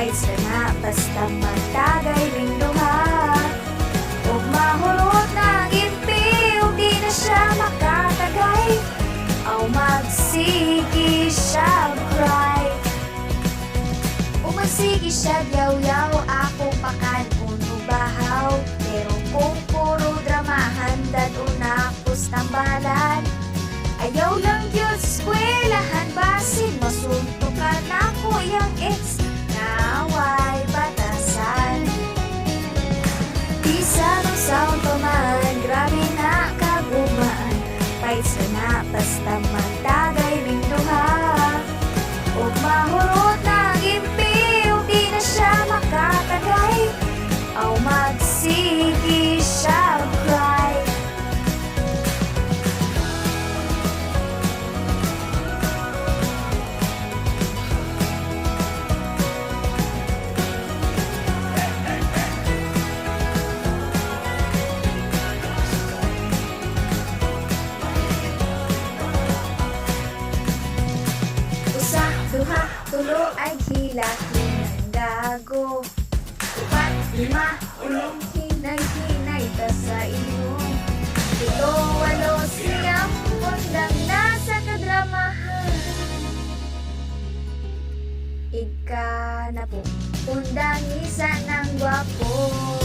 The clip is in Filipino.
Pait sa na basta magtagay ring duha. Ug mahurot na gimpi, ug di na siya makatagay. Aw magsigi siya cry. Ug magsigi siya yaw-yaw, ako pakan bahaw. Pero kung puro dramahan, daduna pus tambalan. Ayaw lang yun sa eskwelahan, basin masuntukan ako yung ex na way batasan. Di sa nung sound pa man, grabe na kagumaan. Pait sa na basta magtagay ring duha. Ug mahurot na gimpi, ug di na siya makatagay. Aw magsigi siya cry. Usa, duha, tulo ay hilak-hinang gago. Upat, lima, ulong hinay-hinay ta sa ilong. Pito, walo, siyam, pundang nasa kadramahan. Ika na po, pundang isa ng gwapo.